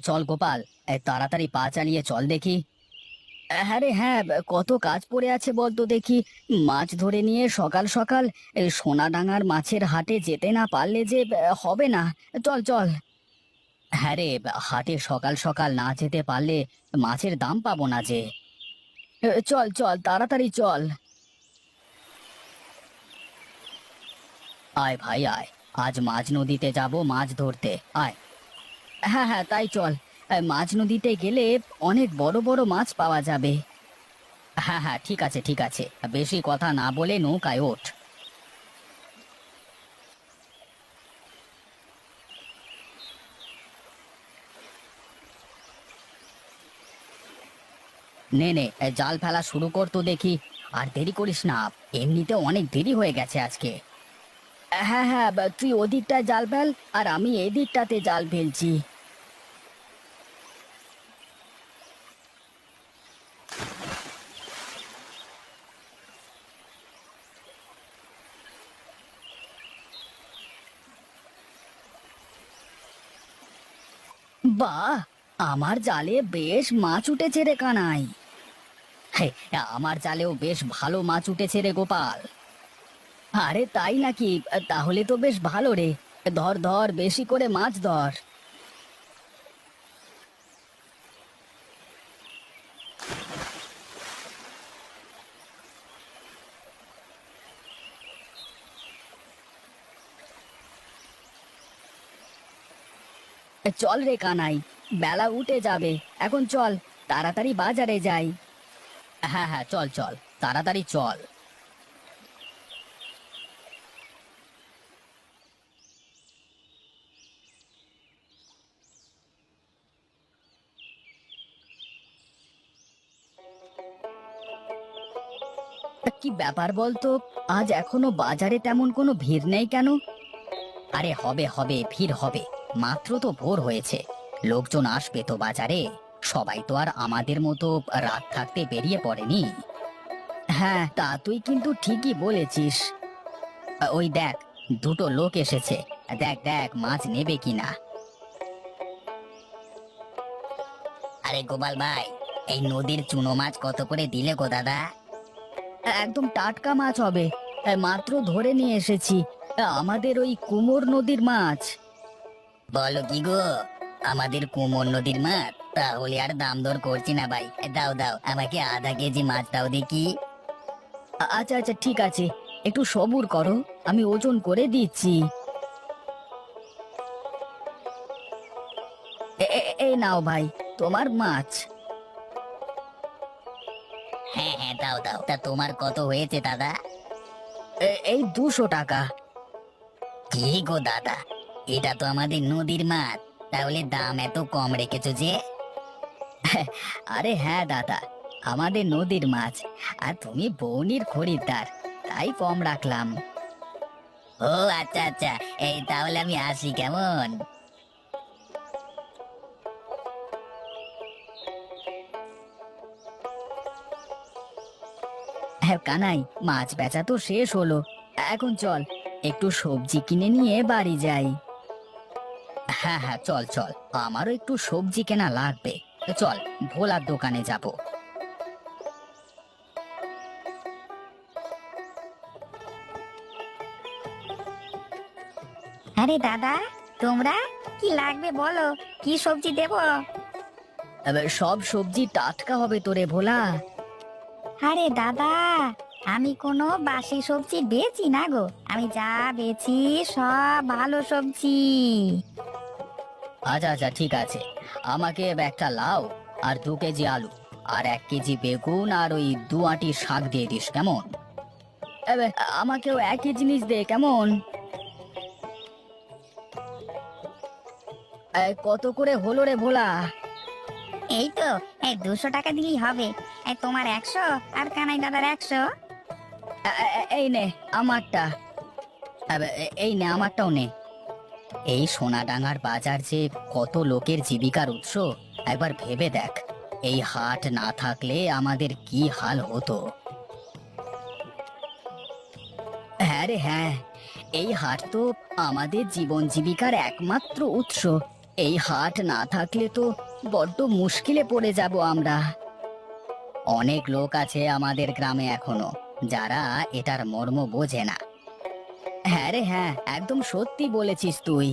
চল গোপাল, তাড়াতাড়ি পা চালিয়ে চল দেখি। হ্যাঁ রে হ্যাঁ, কত কাজ পড়ে আছে বলতো দেখি। মাছ ধরে নিয়ে সকাল সকাল এই সোনাডাঙ্গার মাছের হাটে যেতে না পারলে যে হবে না। চল চল। হ্যাঁ রে, হাটে সকাল সকাল না যেতে পারলে মাছের দাম পাবো না যে। চল চল তাড়াতাড়ি চল। আয় ভাই আয়, আজ মাঝ নদীতে যাব মাছ ধরতে, আয়। হ্যাঁ হ্যাঁ তাই চল। মাঝ নদীতে গেলে অনেক বড় বড় মাছ পাওয়া যাবে। হ্যাঁ হ্যাঁ ঠিক আছে ঠিক আছে, বেশি কথা না বলে নৌকায় ওঠ। নে নে, জাল ফেলা শুরু কর তো দেখি। আর দেরি করিস না, এমনিতে অনেক দেরি হয়ে গেছে আজকে। হ্যাঁ হ্যাঁ, তুই ওদিকটায় জাল ফেল আর আমি এদিকটাতে জাল ফেলছি। বাহ, আমার জালে বেশ মাছ উঠেছে রে কানাই। হে, আমার জালেও বেশ ভালো মাছ উঠেছে রে গোপাল। আরে তাই নাকি? তাহলে তো বেশ ভালো রে। ধর ধর, বেশি করে মাছ ধর। চল রে কানাই, বেলা উঠে যাবে। এখন চল, তাড়াতাড়ি বাজারে যাই। হ্যাঁ হ্যাঁ চল চল, তাড়াতাড়ি চল। কি ব্যাপার বলতো, আজ এখনো বাজারে তেমন কোনো ভিড় নেই কেন? আরে হবে হবে, ভিড় হবে। মাত্র তো ভোর হয়েছে, লোকজন আসবে তো বাজারে। সবাই তো আর আমাদের মতো রাত থাকতে বেরিয়ে পড়েনি। হ্যাঁ, তা তুই কিন্তু ঠিকই বলেছিস। ওই দেখ, দুটো লোক এসেছে। দেখ দেখ মাছ নেবে কিনা। আরে গোপাল ভাই, এই নদীর চুনো মাছ কত করে দিলে গো দাদা? একদম টাটকা মাছ হবে, মাত্র ধরে নিয়ে এসেছি। আমাদের ওই কুমোর নদীর মাছ। বলো কি গো, আমাদের কুমোর নদীর মাছ? তাহলে আর দাম দর করছি না ভাই, দাও দাও আমাকে আধা কেজি মাছ দাও দেখি। আচ্ছা আচ্ছা ঠিক আছে, একটু সবুর করো, আমি ওজন করে দিচ্ছি। এই নাও ভাই, তোমার মাছ। হ্যাঁ হ্যাঁ দাও দাও, তা তোমার কত হয়েছে দাদা? এই 200 টাকা। কি গো দাদা, এটা তো আমাদের নদীর মাছ, তাহলে দাম এত কম রেখেছো যে? আরে হ্যাঁ দাদা, আমাদের নদীর মাছ, আর তুমি বৌনির খরিদ্দার, তাই কম রাখলাম। ও আচ্ছা আচ্ছা, এই তাহলে আমি আসি কেমন। হ্যাঁ কানাই, মাছ বেচা তো শেষ হলো। এখন চল, একটু সবজি কিনে নিয়ে বাড়ি যাই। হ্যাঁ হ্যাঁ চল চল, আমারও একটু সবজি কেনা লাগবে। চল, ভোলার দোকানে যাব। আরে দাদা, তোমরা কি লাগবে বলো, কি সবজি দেবো? এবার সব সবজি টাটকা হবে তোরে ভোলা। আরে দাদা, আমি কোনো বাসি সবজি বেচি না গো, আমি যা বেচি সব ভালো সবজি। আচ্ছা আচ্ছা ঠিক আছে, আমাকে একটা লাউ, আর 2 কেজি আলু, আর 1 কেজি বেগুন, আর ওই 2 আঁটি শাক দিয়ে দিস কেমন। এবার আমাকেও একই জিনিস দে কেমন। কত করে হলো রে ভোলা? এই তো, এই 200 টাকা দিলেই হবে। এই তোমার 100 আর কানাই দাদার 100। এই নে আমারটা। এই নে আমারটাও নে। এই সোনাডাঙ্গার বাজার যে কত লোকের জীবিকার উৎস, একবার ভেবে দেখ। এই হাট না থাকলে আমাদের কি হাল হতো। হ্যাঁ রে হ্যাঁ, এই হাট তো আমাদের জীবন জীবিকার একমাত্র উৎস। এই হাট না থাকলে তো বড্ড মুশকিলে পড়ে যাব আমরা। অনেক লোক আছে আমাদের গ্রামে এখনো, যারা এটার মর্ম বোঝে না। হ্যাঁ রে, হ্যাঁ, একদম সত্যি বলেছিস তুই।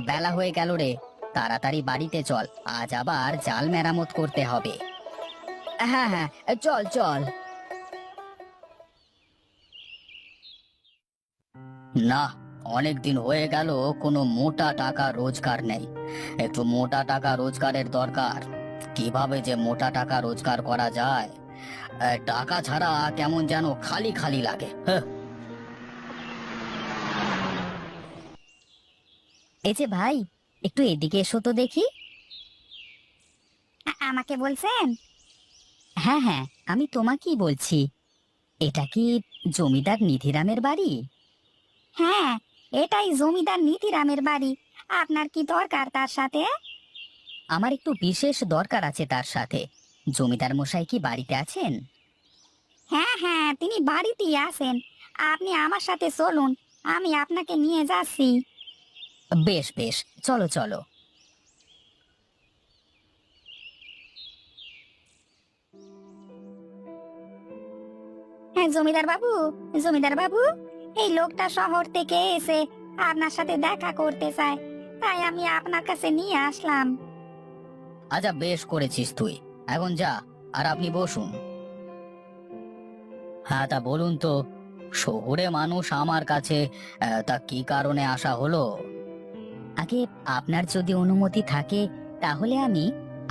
বেলা হয়ে গেল রে, তাড়াতাড়ি বাড়িতে চল, আজ আবার জাল মেরামত করতে হবে। হ্যাঁ হ্যাঁ, চল চল। না, অনেক দিন হয়ে গেল কোনো মোটা টাকা রোজগার নেই। একটু মোটা টাকা রোজগারের দরকার। কিভাবে যে মোটা টাকা রোজগার করা যায়, টাকা ছাড়া কেমন যেন খালি খালি লাগে। হ্যাঁ। এই যে ভাই, একটু এদিকে এসো তো দেখি। আমাকে বলছেন? হ্যাঁ হ্যাঁ, আমি তোমাকেই বলছি। এটা কি জমিদার নিধিরামের বাড়ি? হ্যাঁ, এটাই জমিদার নিধিরামের বাড়ি। আপনার কি দরকার তার সাথে? আমার একটু বিশেষ দরকার আছে তার সাথে। জমিদার মশাই কি বাড়িতে আছেন? হ্যাঁ হ্যাঁ, তিনি বাড়িতেই আছেন। আপনি আমার সাথে চলুন, আমি আপনাকে নিয়ে যাচ্ছি। বেশ বেশ, চলো চলো। হ্যাঁ, জমিদার বাবু, জমিদার বাবু, এই লোকটা শহর থেকে এসে আপনার সাথে দেখা করতে চায়, তাই আমি আপনার কাছে নিয়ে আসলাম। আচ্ছা, বেশ করেছিস তুই। এখন যা, আর আপনি বসুন। হ্যাঁ, তা বলুন তো, শহুরে মানুষ আমার কাছে তা কি কারণে আসা হলো? আগে আপনার যদি অনুমতি থাকে, তাহলে আমি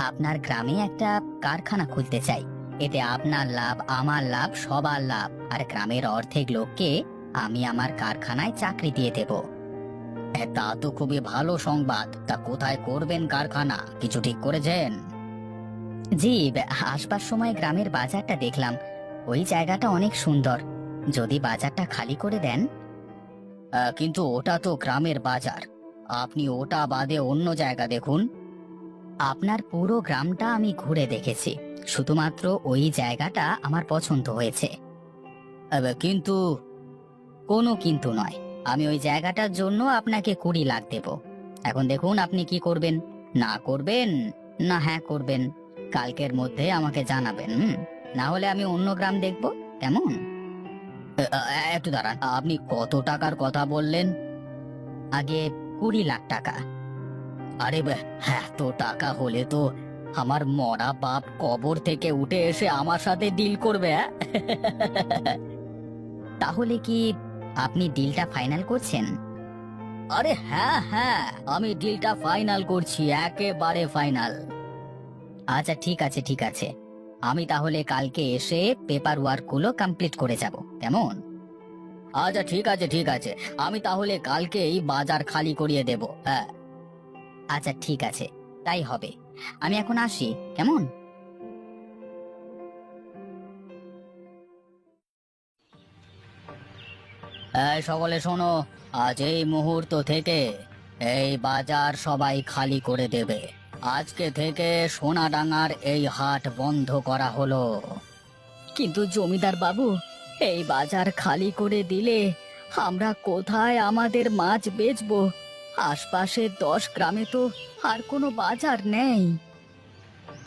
আপনার গ্রামে একটা কারখানা খুলতে চাই। এতে আপনার লাভ, আমার লাভ, সবার লাভ। আর গ্রামের অর্ধেক লোককে আমি আমার কারখানায় চাকরি দিয়ে দেব। তা তো খুবই ভালো সংবাদ। তা কোথায় করবেন কারখানা, কিছু ঠিক করেছেন? জি, আসবার সময় গ্রামের বাজারটা দেখলাম। ওই জায়গাটা অনেক সুন্দর। যদি বাজারটা খালি করে দেন। কিন্তু ওটা তো গ্রামের বাজার, আপনি ওটা বাদে অন্য জায়গা দেখুন। আপনার পুরো গ্রামটা আমি ঘুরে দেখেছি, শুধুমাত্র ওই জায়গাটা আমার পছন্দ হয়েছে। কিন্তু কোনো কিন্তু নয়, আমি ওই জায়গাটার জন্য আপনাকে 20 লাখ দেব। এখন দেখুন আপনি কি করবেন, না করবেন না হ্যাঁ করবেন। কালকের মধ্যে আমাকে জানাবেন, না হলে আমি অন্য গ্রাম দেখব। কেমন? একটু দাঁড়ান, আপনি কত টাকার কথা বললেন? আগে 20 লাখ টাকা। আরে হ্যাঁ, তো টাকা হলে তো আমার মরা বাপ কবর থেকে উঠে এসে আমার সাথে ডিল করবে। তাহলে কি আপনি ডিলটা ফাইনাল করছেন? আরে হ্যাঁ হ্যাঁ, আমি ডিলটা ফাইনাল করছি, একেবারে ফাইনাল। আচ্ছা ঠিক আছে ঠিক আছে, আমি তাহলে কালকে এসে পেপার ওয়ার্ক গুলো কমপ্লিট করে যাব। কেমন? আচ্ছা ঠিক আছে ঠিক আছে, আমি তাহলে কালকে এই বাজার খালি করিয়ে দেব। হ্যাঁ, আচ্ছা ঠিক আছে, তাই হবে। আমি এখন আসি, কেমন? এই সকলে শোনো, আজ এই মুহূর্ত থেকে এই বাজার সবাই খালি করে দেবে। আজকে থেকে সোনাডাঙ্গার এই হাট বন্ধ করা হলো। কিন্তু জমিদার বাবু, এই বাজার খালি করে দিলে আমরা কোথায় আমাদের মাছ বেচবো? আশপাশের 10 গ্রামে তো আর কোনো বাজার নেই।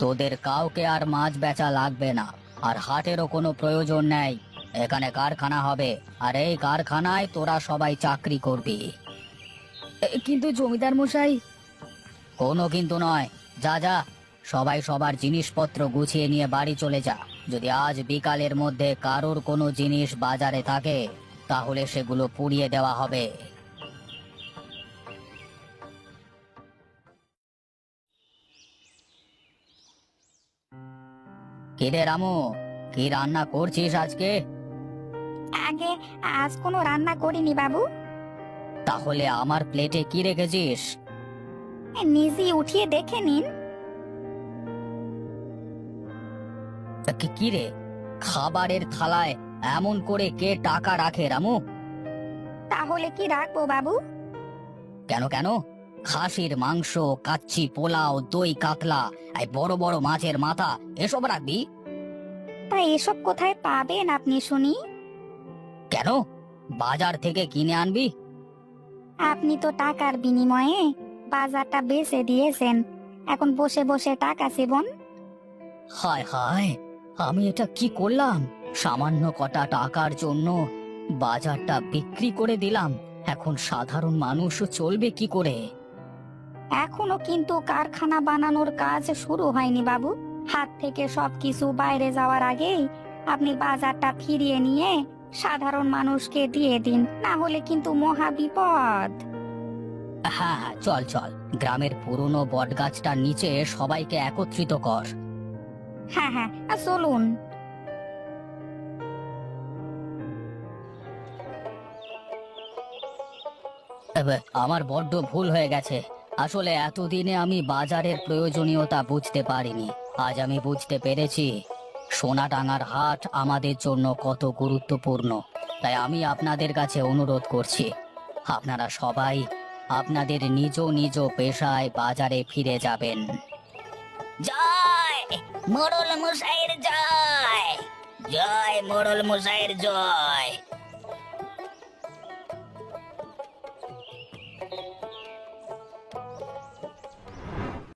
তোদের কাউকে আর মাছ বেচা লাগবে না, আর হাটেরও কোনো প্রয়োজন নেই। এখানে কারখানা হবে, আর এই কারখানায় তোরা সবাই চাকরি করবি। কিন্তু জমিদার মশাই। কোনো কিন্তু নয়, যা যা, সবাই সবার জিনিসপত্র গুছিয়ে নিয়ে বাড়ি চলে যা। যদি আজ বিকালের মধ্যে কারোর কোনো জিনিস বাজারে থাকে, তাহলে সেগুলো পুড়িয়ে দেওয়া হবে। কিরে রামু, কি রান্না করছিস আজকে? আগে আজ কোনো রান্না করিনি বাবু। তাহলে আমার প্লেটে কি রেখেছিস? নিজেই উঠিয়ে দেখে নিন। কি রে, খাবারের থালায় এমন করে কে টাকা রাখে রামু? তাহলে কি রাখবো বাবু? কেন কেন? খাসির মাংস, কাচ্চি পোলাও, দই কাতলা, এই বড় বড় মাছের মাথা, এসব রাখবি? তা এসব কোথায় পাবেন আপনি শুনি? কেন, বাজার থেকে কিনে আনবি? আপনি তো টাকার বিনিময়ে বাজারটা বেচে দিয়েছেন, এখন বসে বসে টাকা সেবন। হায় হায়, আমি এটা কি করলাম? সামান্য কটা টাকার জন্য বাজারটা বিক্রি করে দিলাম। এখন সাধারণ মানুষও চলবে কি করে? এখনো কিন্তু কারখানা বানানোর কাজ শুরু হয়নি বাবু। হাত থেকে সবকিছু বাইরে যাওয়ার আগেই আপনি বাজারটা ফিরিয়ে নিয়ে সাধারণ মানুষকে দিয়ে দিন, না হলে কিন্তু মহা বিপদ। হ্যাঁ হ্যাঁ, চল চল, গ্রামের পুরনো বটগাছটার নিচে সবাইকে একত্রিত কর। হ্যাঁ হ্যাঁ, চলুন। আমার বড্ড ভুল হয়ে গেছে। আসলে এতদিনে আমি বাজারের প্রয়োজনীয়তা বুঝতে পারিনি। আজ আমি বুঝতে পেরেছি সোনাডাঙ্গার হাট আমাদের জন্য কত গুরুত্বপূর্ণ। তাই আমি আপনাদের কাছে অনুরোধ করছি, আপনারা সবাই আপনাদের নিজ নিজ পেশায় বাজারে ফিরে যাবেন। জয় মোড়ল মশাইয়ের জয়, জয় মোড়ল মশাইয়ের জয়।